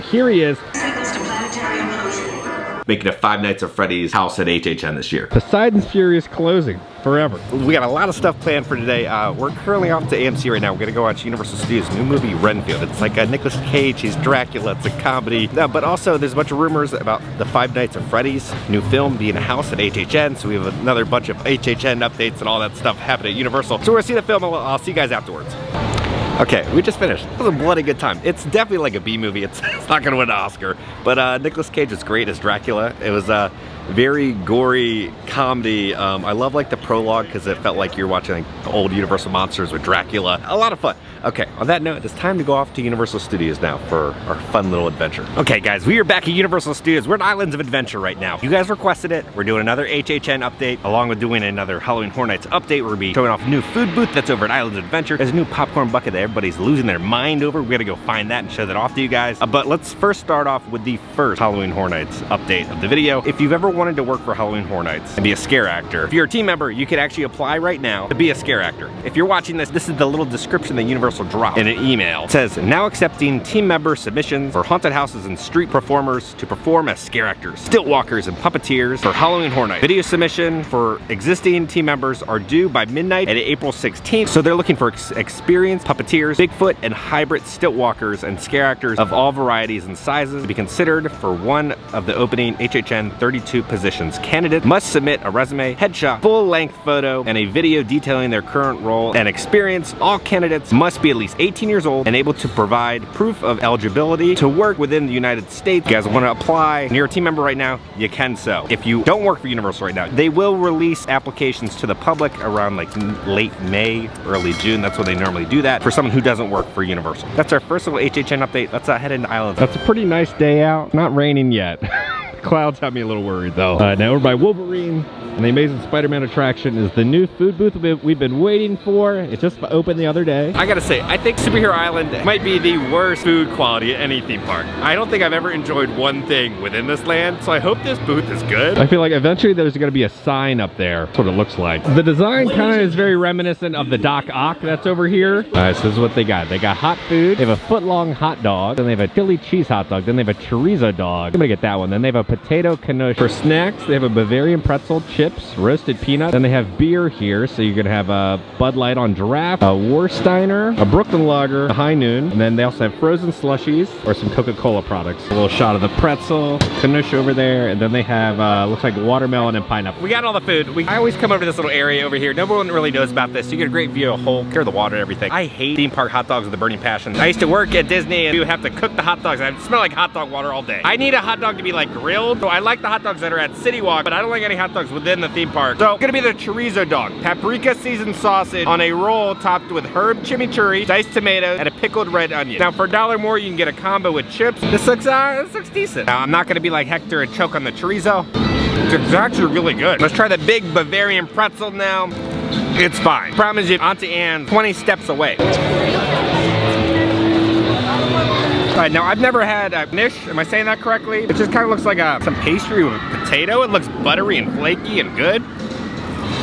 Here he is. Making a Five Nights at Freddy's house at HHN this year. Poseidon's Fury is closing forever. We got a lot of stuff planned for today. We're currently off to AMC right now. We're gonna go watch Universal Studios' new movie, Renfield. It's like a Nicolas Cage, he's Dracula, it's a comedy. But also there's a bunch of rumors about the Five Nights at Freddy's new film being a house at HHN. So we have another bunch of HHN updates and all that stuff happening at Universal. So we're gonna see the film, I'll see you guys afterwards. Okay, we just finished. It was a bloody good time. It's definitely like a B movie. It's not gonna win an Oscar, but Nicolas Cage was great as Dracula. It was a very gory comedy. I love like the prologue because it felt like you're watching like old Universal monsters with Dracula. A lot of fun. Okay, on that note, it's time to go off to Universal Studios now for our fun little adventure. Okay guys, we are back at Universal Studios. We're in Islands of Adventure right now. You guys requested it. We're doing another HHN update along with doing another Halloween Horror Nights update. We're gonna be showing off a new food booth that's over at Islands of Adventure. There's a new popcorn bucket that everybody's losing their mind over. We gotta go find that and show that off to you guys. But let's first start off with the first Halloween Horror Nights update of the video. If you've ever wanted to work for Halloween Horror Nights and be a scare actor, if you're a team member, you could actually apply right now to be a scare actor. If you're watching this, this is the little description that Universal dropped in an email. It says, now accepting team member submissions for haunted houses and street performers to perform as scare actors, stilt walkers, and puppeteers for Halloween Horror Nights. Video submission for existing team members are due by midnight at April 16th. So they're looking for experienced puppeteers, Bigfoot, and hybrid stilt walkers and scare actors of all varieties and sizes to be considered for one of the opening HHN 32 positions. Candidates must submit a resume, headshot, full-length photo, and a video detailing their current role and experience. All candidates must be at least 18 years old and able to provide proof of eligibility to work within the United States. If you guys want to apply and you're a team member right now, you can so. If you don't work for Universal right now, they will release applications to the public around like late May, early June. That's when they normally do that for someone who doesn't work for Universal. That's our first little HHN update. Let's head into Islands. That's a pretty nice day out. Not raining yet. Clouds have me a little worried though. Now we're by Wolverine, and the Amazing Spider-Man attraction is the new food booth we've been waiting for. It just opened the other day. I gotta say, I think Superhero Island might be the worst food quality at any theme park. I don't think I've ever enjoyed one thing within this land, so I hope this booth is good. I feel like eventually there's gonna be a sign up there. That's what it looks like. The design kind of is very reminiscent of the Doc Ock that's over here. All right, so this is what they got. They got hot food. They have a foot-long hot dog. Then they have a chili cheese hot dog. Then they have a chorizo dog. I'm gonna get that one. Then they have a potato kanoche. For snacks, they have a Bavarian pretzel, chips, roasted peanuts. Then they have beer here, so you're gonna have a Bud Light on draft, a Warsteiner, a Brooklyn Lager, a High Noon, and then they also have frozen slushies or some Coca-Cola products. A little shot of the pretzel, kanoche over there, and then they have looks like watermelon and pineapple. We got all the food. I always come over to this little area over here. No one really knows about this. You get a great view of Hulk, care of the water and everything. I hate theme park hot dogs with a burning passion. I used to work at Disney and we would have to cook the hot dogs. I'd smell like hot dog water all day. I need a hot dog to be like grilled, so I like the hot dogs that are at City Walk, but I don't like any hot dogs within the theme park. So, gonna be the chorizo dog. Paprika seasoned sausage on a roll topped with herb chimichurri, diced tomatoes, and a pickled red onion. Now, for $1 more, you can get a combo with chips. This looks decent. Now, I'm not gonna be like Hector and choke on the chorizo. It's actually really good. Let's try the big Bavarian pretzel now. It's fine. Problem is, Auntie Anne's 20 steps away. All right, now I've never had a niche, am I saying that correctly? It just kind of looks like some pastry with potato. It looks buttery and flaky and good.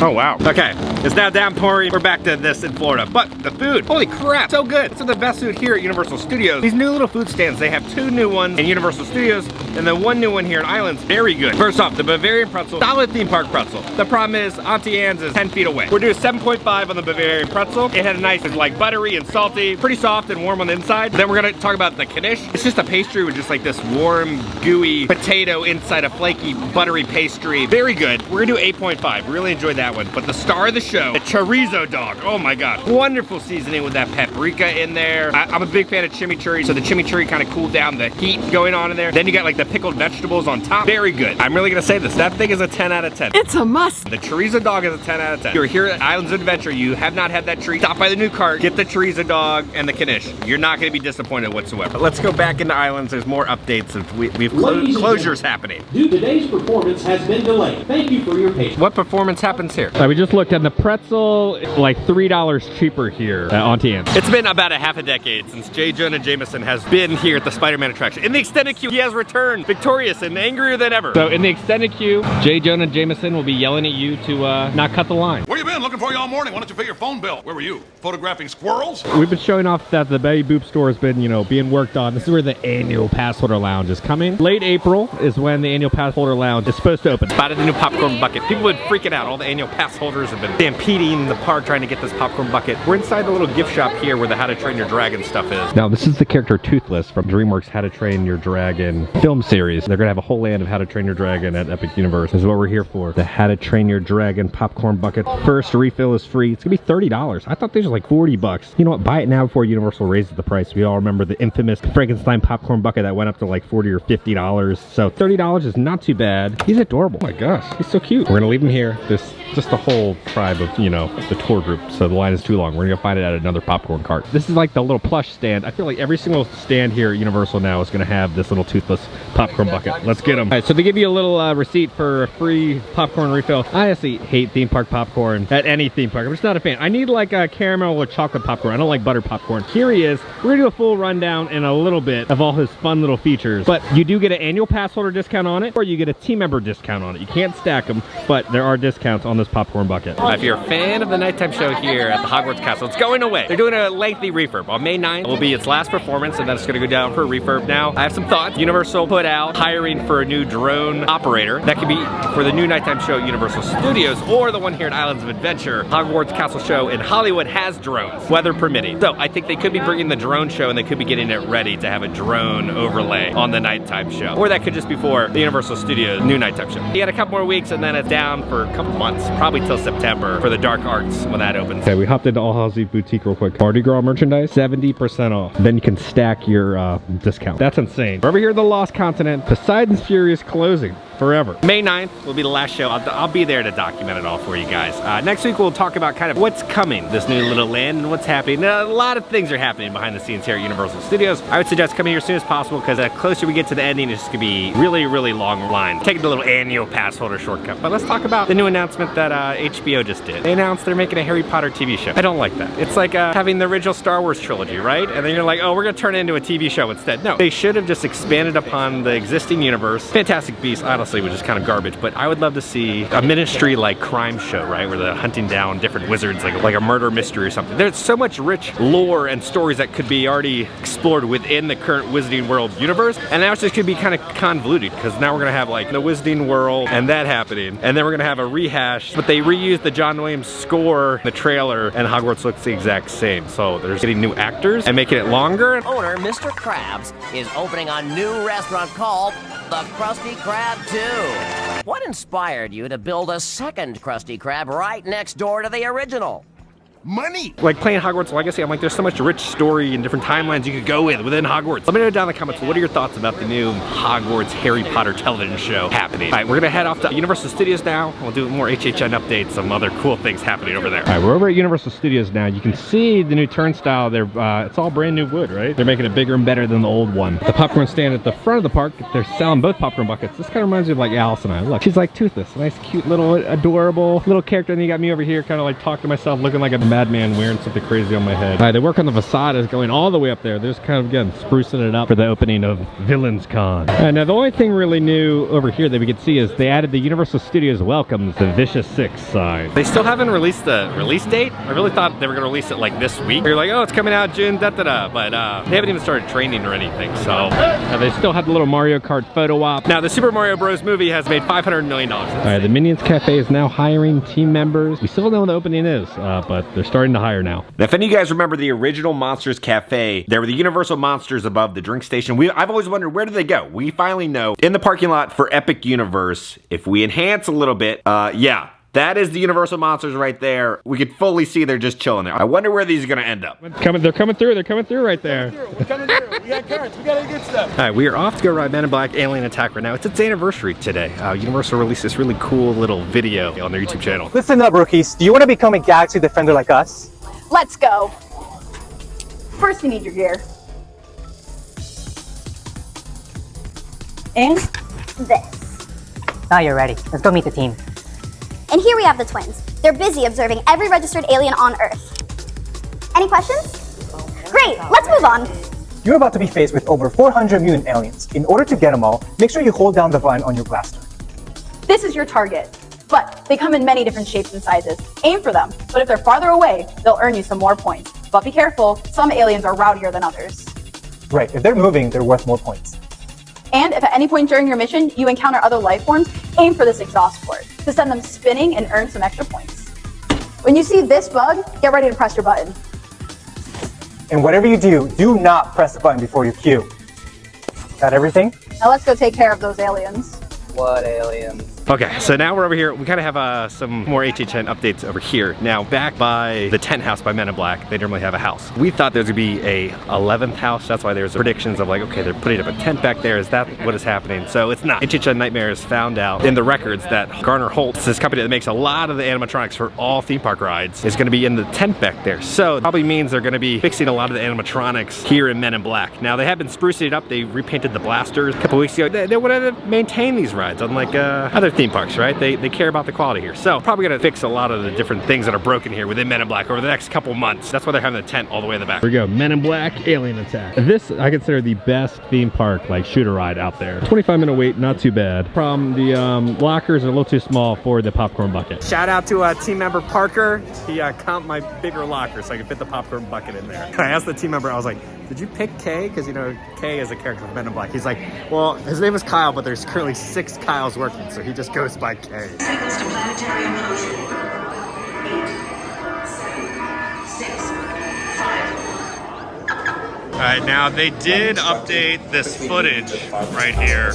Oh wow. Okay, it's now downpouring. We're back to this in Florida. But the food, holy crap, so good. This is the best food here at Universal Studios. These new little food stands, they have 2 new ones in Universal Studios and then 1 new one here in Islands. Very good. First off, the Bavarian pretzel, solid theme park pretzel. The problem is Auntie Anne's is 10 feet away. We're doing 7.5 on the Bavarian pretzel. It had a nice, it's like buttery and salty, pretty soft and warm on the inside. Then we're gonna talk about the knish. It's just a pastry with just like this warm, gooey potato inside a flaky, buttery pastry. Very good. We're gonna do 8.5. Really enjoyed that one. But the star of the show, the chorizo dog. Oh my God. Wonderful seasoning with that paprika in there. I'm a big fan of chimichurri, so the chimichurri kind of cooled down the heat going on in there. Then you got like the pickled vegetables on top. Very good. I'm really gonna say this. That thing is a 10 out of 10. It's a must. The chorizo dog is a 10 out of 10. If you're here at Islands of Adventure, you have not had that treat, stop by the new cart, get the chorizo dog and the knish. You're not gonna be disappointed whatsoever. But let's go back into Islands. There's more updates. We have closures happening. Today's performance has been delayed. Thank you for your patience. What performance happened $6 here. We just looked at the pretzel, like $3 cheaper here at Auntie Anne's. It's been about a half a decade since J. Jonah Jameson has been here at the Spider-Man attraction. In the extended queue, he has returned victorious and angrier than ever. So in the extended queue, J. Jonah Jameson will be yelling at you to not cut the line. Where you been? Looking for you all morning. Why don't you pay your phone bill? Where were you? Photographing squirrels? We've been showing off that the Betty Boop store has been, you know, being worked on. This is where the annual pass holder lounge is coming. Late April is when the annual pass holder lounge is supposed to open. Spotted the new popcorn bucket. People would freaking out. All the annual pass holders have been stampeding the park trying to get this popcorn bucket. We're inside the little gift shop here where the How to Train Your Dragon stuff is. Now, this is the character Toothless from DreamWorks' How to Train Your Dragon film series. They're going to have a whole land of How to Train Your Dragon at Epic Universe. This is what we're here for. The How to Train Your Dragon popcorn bucket. First refill is free. It's going to be $30. I thought these were like $40. You know what? Buy it now before Universal raises the price. We all remember the infamous Frankenstein popcorn bucket that went up to like $40 or $50. So $30 is not too bad. He's adorable. Oh my gosh, he's so cute. We're going to leave him here. There's just a whole tribe of, you know, the tour group. So the line is too long. We're going to find it at another popcorn cart. This is like the little plush stand. I feel like every single stand here at Universal now is going to have this little Toothless popcorn bucket. Let's get them. All right, so they give you a little receipt for a free popcorn refill. I honestly hate theme park popcorn at any theme park. I'm just not a fan. I need like a caramel or chocolate popcorn. I don't like butter popcorn. Here he is. We're going to do a full rundown in a little bit of all his fun little features. But you do get an annual pass holder discount on it, or you get a team member discount on it. You can't stack them, but there are discounts on this popcorn bucket. If you're a fan of the nighttime show here at the Hogwarts Castle, it's going away. They're doing a lengthy refurb. On May 9th will be its last performance, and then it's going to go down for a refurb. Now, I have some thoughts. Universal put out hiring for a new drone operator. That could be for the new nighttime show at Universal Studios or the one here at Islands of Adventure. Hogwarts Castle show in Hollywood has drones, weather permitting. So I think they could be bringing the drone show and they could be getting it ready to have a drone overlay on the nighttime show. Or that could just be for the Universal Studios new nighttime show. You got a couple more weeks and then it's down for a couple months, probably till September for the Dark Arts when that opens. Okay, we hopped into All Hallows Eve Boutique real quick. Mardi Gras merchandise, 70% off. Then you can stack your discount. That's insane. We're over here at the Lost Continent. Poseidon's Fury is closing forever. May 9th will be the last show. I'll be there to document it all for you guys. Next week we'll talk about kind of what's coming, this new little land and what's happening. A lot of things are happening behind the scenes here at Universal Studios. I would suggest coming here as soon as possible because the closer we get to the ending, it's going to be really, really long line. Taking the little annual pass holder shortcut. But let's talk about the new announcement that HBO just did. They announced they're making a Harry Potter TV show. I don't like that. It's like having the original Star Wars trilogy, right? And then you're like, oh, we're going to turn it into a TV show instead. No, they should have just expanded upon the existing universe. Fantastic Beasts, honestly, was just kind of garbage, but I would love to see a ministry-like crime show, right? Where they're hunting down different wizards, like a murder mystery or something. There's so much rich lore and stories that could be already explored within the current Wizarding World universe, and now it's just gonna be kind of convoluted, because now we're gonna have like the Wizarding World and that happening, and then we're gonna have a rehash, but they reused the John Williams score, the trailer, and Hogwarts looks the exact same. So they're getting new actors and making it longer. Owner Mr. Krabs is opening a new restaurant called the Krusty Krab 2. What inspired you to build a second Krusty Krab right next door to the original? Money! Like playing Hogwarts Legacy, I'm like, there's so much rich story and different timelines you could go with within Hogwarts. Let me know down in the comments, what are your thoughts about the new Hogwarts Harry Potter television show happening? All right, we're gonna head off to Universal Studios now. We'll do more HHN updates, some other cool things happening over there. All right, we're over at Universal Studios now. You can see the new turnstile. It's all brand new wood, right? They're making it bigger and better than the old one. The popcorn stand at the front of the park, they're selling both popcorn buckets. This kind of reminds me of like Alice and I. Look, she's like Toothless, nice, cute, little, adorable little character. And you got me over here kind of like talking to myself, looking like a madman wearing something crazy on my head. All right, they work on the facade is going all the way up there. There's kind of, again, sprucing it up for the opening of Villains Con. Now, the only thing really new over here that we can see is they added the Universal Studios welcomes the Vicious Six sign. They still haven't released the release date. I really thought they were gonna release it like this week. You're like, oh, it's coming out June, da-da-da. But they haven't even started training or anything, so. They still have the little Mario Kart photo op. Now, the Super Mario Bros. Movie has made $500 million. All right, the Minions Cafe is now hiring team members. We still don't know when the opening is, but they're starting to hire now. Now, if any of you guys remember the original Monsters Cafe, there were the Universal Monsters above the drink station. I've always wondered, where do they go? We finally know. In the parking lot for Epic Universe, if we enhance a little bit, yeah, that is the Universal Monsters right there. We could fully see they're just chilling there. I wonder where these are gonna end up. They're coming through. They're coming through right there. We're coming through. We got carrots. We got any good stuff. All right, we are off to go ride Men in Black Alien Attack right now. It's its anniversary today. Universal released this really cool little video on their YouTube channel. Listen up, rookies. Do you want to become a Galaxy Defender like us? Let's go. First, you need your gear. And this. Now you're ready. Let's go meet the team. And here we have the twins. They're busy observing every registered alien on Earth. Any questions? Great, let's move on. You're about to be faced with over 400 mutant aliens. In order to get them all, make sure you hold down the button on your blaster. This is your target, but they come in many different shapes and sizes. Aim for them, but if they're farther away, they'll earn you some more points. But be careful, some aliens are rowdier than others. Right, if they're moving, they're worth more points. And if at any point during your mission you encounter other life forms, aim for this exhaust port to send them spinning and earn some extra points. When you see this bug, get ready to press your button. And whatever you do, do not press the button before you queue. Got everything? Now let's go take care of those aliens. What aliens? Okay, so now we're over here. We kind of have some more HHN updates over here. Now, back by the tent house by Men in Black, they normally have a house. We thought there was gonna be a 11th house. That's why there's predictions of like, okay, they're putting up a tent back there. Is that what is happening? So it's not. HHN Nightmares found out in the records that Garner Holt, this company that makes a lot of the animatronics for all theme park rides, is gonna be in the tent back there. So it probably means they're gonna be fixing a lot of the animatronics here in Men in Black. Now, they have been sprucing it up. They repainted the blasters a couple weeks ago. They want to maintain these rides, unlike other theme parks, right? They care about the quality here. So probably gonna fix a lot of the different things that are broken here within Men in Black over the next couple months. That's why they're having the tent all the way in the back. Here we go, Men in Black, Alien Attack. This I consider the best theme park like shooter ride out there. 25-minute wait, not too bad. Problem, the lockers are a little too small for the popcorn bucket. Shout out to team member Parker. He comped my bigger locker so I could fit the popcorn bucket in there. I asked the team member, I was like, did you pick Kay? Because you know, Kay is a character from Men in Black. He's like, well, his name is Kyle, but there's currently 6 Kyles working, so he just goes by Kay. Seconds to planetary implosion. 8, 7, 6, 5. All right, now they did update this footage right here.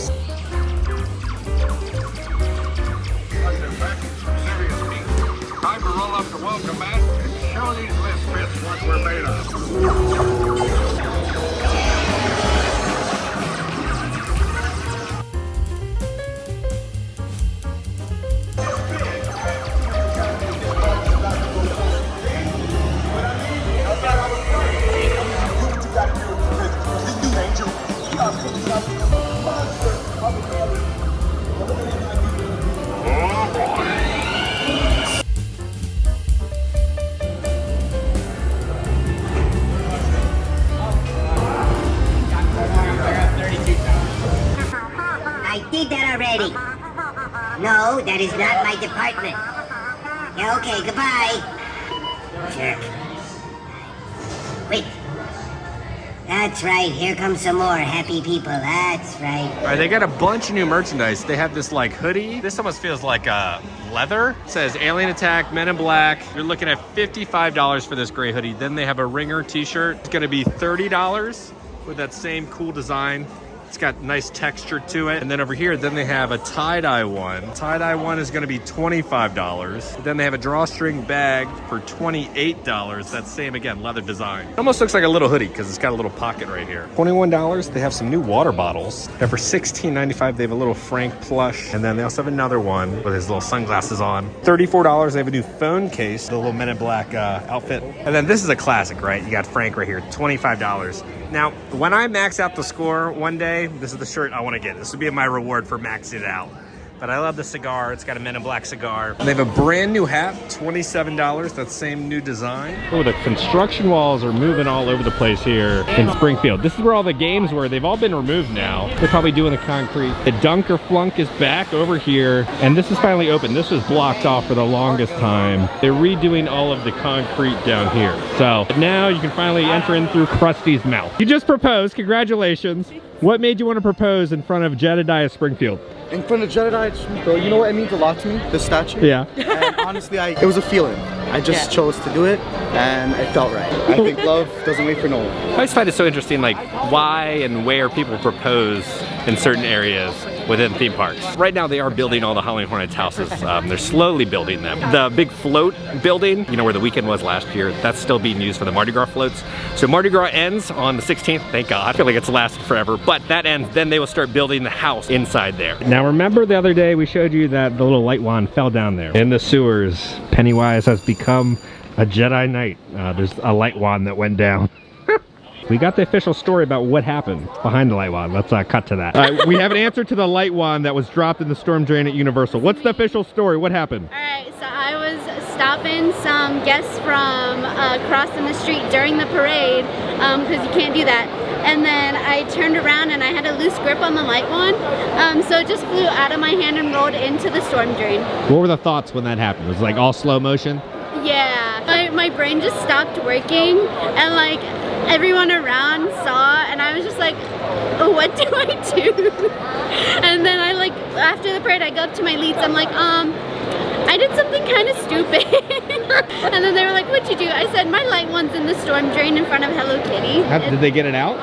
Time to roll up the welcome mat and show these misfits what we're made of. I did that already. No, that is not my department. Yeah, okay, goodbye. Jerk. Wait. That's right, here comes some more happy people, that's right. All right, they got a bunch of new merchandise. They have this like hoodie. This almost feels like leather. It says Alien Attack, Men in Black. You're looking at $55 for this gray hoodie. Then they have a Ringer t-shirt. It's gonna be $30 with that same cool design. It's got nice texture to it. And then over here, then they have a tie-dye one. Tie-dye one is gonna be $25. Then they have a drawstring bag for $28. That same, again, leather design. It almost looks like a little hoodie because it's got a little pocket right here. $21, they have some new water bottles. And for $16.95, they have a little Frank plush. And then they also have another one with his little sunglasses on. $34, they have a new phone case, the little Men in Black outfit. And then this is a classic, right? You got Frank right here, $25. Now, when I max out the score one day, this is the shirt I want to get. This would be my reward for maxing it out. But I love the cigar. It's got a Men in Black cigar. They have a brand new hat, $27. That same new design. Oh, the construction walls are moving all over the place here in Springfield. This is where all the games were. They've all been removed now. They're probably doing the concrete. The Dunk or Flunk is back over here, and this is finally open. This was blocked off for the longest time. They're redoing all of the concrete down here. So now you can finally enter in through Krusty's mouth. You just proposed, congratulations. What made you want to propose in front of Jedediah Springfield? In front of Jedediah Springfield, you know what it means a lot to me? The statue. Yeah. And honestly, it was a feeling. I just chose to do it, and it felt right. I think love doesn't wait for no one. I always find it so interesting, like why and where people propose in certain areas within theme parks. Right now, they are building all the Halloween Hornets houses. They're slowly building them. The big float building, you know, where the weekend was last year, that's still being used for the Mardi Gras floats. So Mardi Gras ends on the 16th, thank God. I feel like it's lasted forever, but that ends, then they will start building the house inside there. Now remember the other day we showed you that the little light wand fell down there in the sewers. Pennywise has become a Jedi Knight. There's a light wand that went down. We got the official story about what happened behind the light wand. Let's cut to that. All right, we have an answer to the light wand that was dropped in the storm drain at Universal. What's the official story? What happened? All right, so I was stopping some guests from crossing the street during the parade, because you can't do that. And then I turned around and I had a loose grip on the light wand, so it just flew out of my hand and rolled into the storm drain. What were the thoughts when that happened? Was it like all slow motion? Yeah, my brain just stopped working, and like everyone around saw, and I was just like, oh, what do I do? And then I like, after the parade, I go up to my leads, I'm like, I did something kind of stupid. And then they were like, what'd you do? I said, my light wand's in the storm drain in front of Hello Kitty. Did they get it out?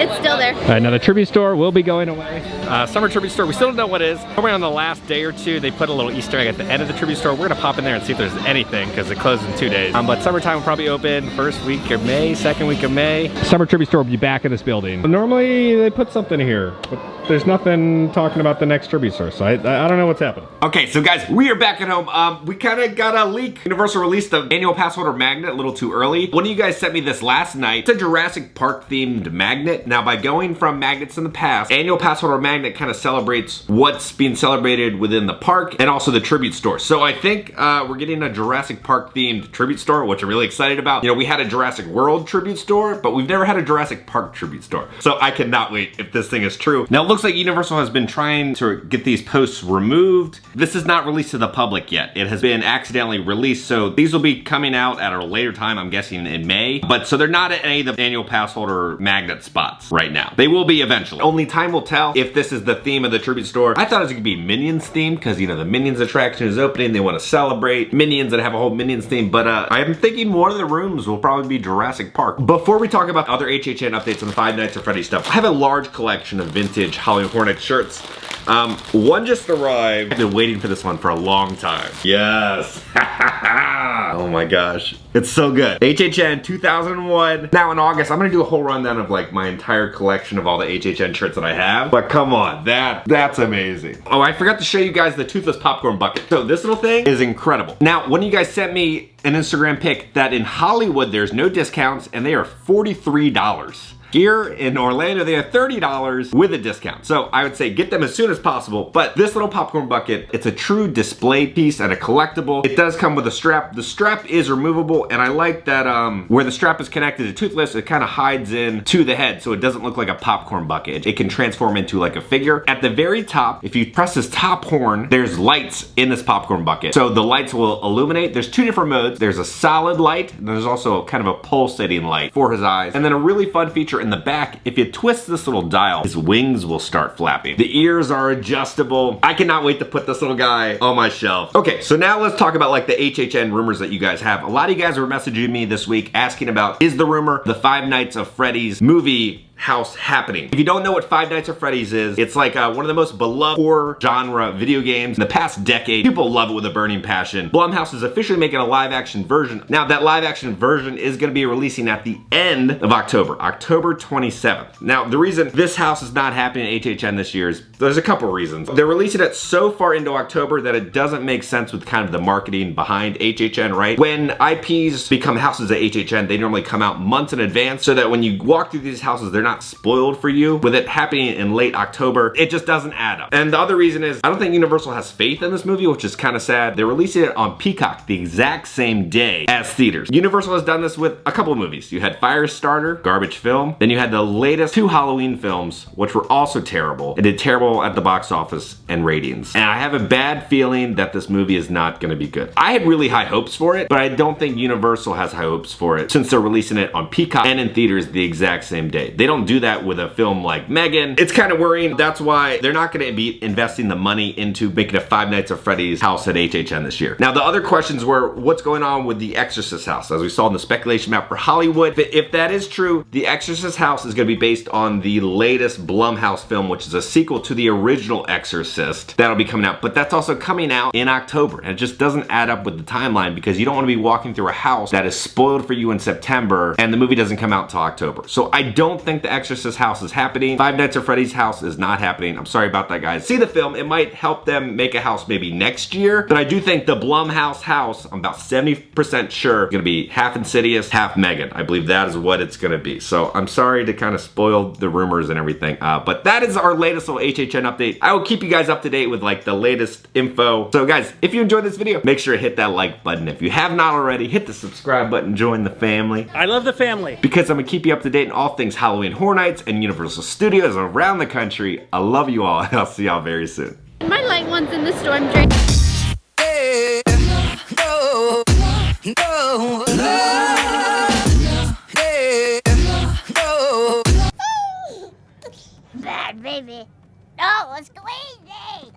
It's still there. All right, now the tribute store will be going away. Summer tribute store, we still don't know what it is. Probably on the last day or two, they put a little Easter egg at the end of the tribute store. We're gonna pop in there and see if there's anything, because it closes in 2 days. But summertime will probably open first week of May, second week of May. Summer tribute store will be back in this building. Normally they put something here, but there's nothing talking about the next tribute store, so I don't know what's happening. Okay, so guys, we are back at home. We kind of got a leak. Universal released the annual pass holder magnet a little too early. One of you guys sent me this last night. It's a Jurassic Park themed magnet. Now, by going from magnets in the past, annual pass holder magnet kind of celebrates what's being celebrated within the park and also the tribute store. So I think we're getting a Jurassic Park themed tribute store, which I'm really excited about. You know, we had a Jurassic World tribute store, but we've never had a Jurassic Park tribute store. So I cannot wait if this thing is true. Now, it looks like Universal has been trying to get these posts removed. This is not released to the public yet. It has been accidentally released, so these will be coming out at a later time, I'm guessing in May. But so they're not at any of the annual pass holder magnet spots right now. They will be eventually. Only time will tell if this is the theme of the tribute store. I thought it was gonna be Minions themed, because you know the Minions attraction is opening. They want to celebrate Minions and have a whole Minions theme. But I am thinking one of the rooms will probably be Jurassic Park. Before we talk about other HHN updates on the Five Nights at Freddy's stuff, I have a large collection of vintage Hollywood Hornet shirts. One just arrived. I've been waiting for this one for a long time. Yes. Oh my gosh. It's so good. HHN 2001. Now in August, I'm gonna do a whole rundown of like my entire collection of all the HHN shirts that I have. But come on, that's amazing. Oh, I forgot to show you guys the toothless popcorn bucket. So this little thing is incredible. Now, one of you guys sent me an Instagram pic that in Hollywood, there's no discounts and they are $43. Here in Orlando, they are $30 with a discount. So I would say get them as soon as possible. But this little popcorn bucket, it's a true display piece and a collectible. It does come with a strap. The strap is removable, and I like that where the strap is connected to Toothless, it kind of hides in to the head, so it doesn't look like a popcorn bucket. It can transform into like a figure. At the very top, if you press this top horn, there's lights in this popcorn bucket. So the lights will illuminate. There's two different modes. There's a solid light, and there's also kind of a pulsating light for his eyes. And then a really fun feature in the back, if you twist this little dial, his wings will start flapping. The ears are adjustable. I cannot wait to put this little guy on my shelf. Okay, so now let's talk about like the HHN rumors that you guys have. A lot of you guys were messaging me this week asking about, is the rumor the Five Nights of Freddy's movie house happening? If you don't know what Five Nights at Freddy's is, it's like one of the most beloved horror genre video games in the past decade. People love it with a burning passion. Blumhouse is officially making a live action version. Now that live action version is gonna be releasing at the end of October 27th. Now the reason this house is not happening at HHN this year is there's a couple reasons. They're releasing it so far into October that it doesn't make sense with kind of the marketing behind HHN, right? When IPs become houses at HHN, they normally come out months in advance so that when you walk through these houses, they're not spoiled for you. With it happening in late October, it just doesn't add up. And the other reason is I don't think Universal has faith in this movie, which is kind of sad. They're releasing it on Peacock the exact same day as theaters. Universal has done this with a couple of movies. You had Firestarter, garbage film. Then you had the latest two Halloween films, which were also terrible. It did terrible at the box office and ratings. And I have a bad feeling that this movie is not gonna be good. I had really high hopes for it, but I don't think Universal has high hopes for it since they're releasing it on Peacock and in theaters the exact same day. They don't do that with a film like Megan. It's kind of worrying. That's why they're not going to be investing the money into making a Five Nights at Freddy's house at HHN this year. Now the other questions were what's going on with the Exorcist house, as we saw in the speculation map for Hollywood. If that is true, the Exorcist house is going to be based on the latest Blumhouse film, which is a sequel to the original Exorcist that'll be coming out, but that's also coming out in October, and it just doesn't add up with the timeline because you don't want to be walking through a house that is spoiled for you in September and the movie doesn't come out until October. So I don't think think the Exorcist house is happening. Five Nights at Freddy's house is not happening. I'm sorry about that, guys. See the film. It might help them make a house maybe next year, but I do think the Blumhouse house, I'm about 70% sure, gonna be half Insidious, half Megan. I believe that is what it's gonna be. So I'm sorry to kind of spoil the rumors and everything, but that is our latest little HHN update. I will keep you guys up to date with like the latest info. So guys, if you enjoyed this video, make sure to hit that like button. If you have not already, hit the subscribe button, join the family. I love the family. Because I'm gonna keep you up to date on all things Halloween Horror Nights and Universal Studios around the country. I love you all, and I'll see y'all very soon. My light one's in the storm drain. Bad baby. No, it's crazy.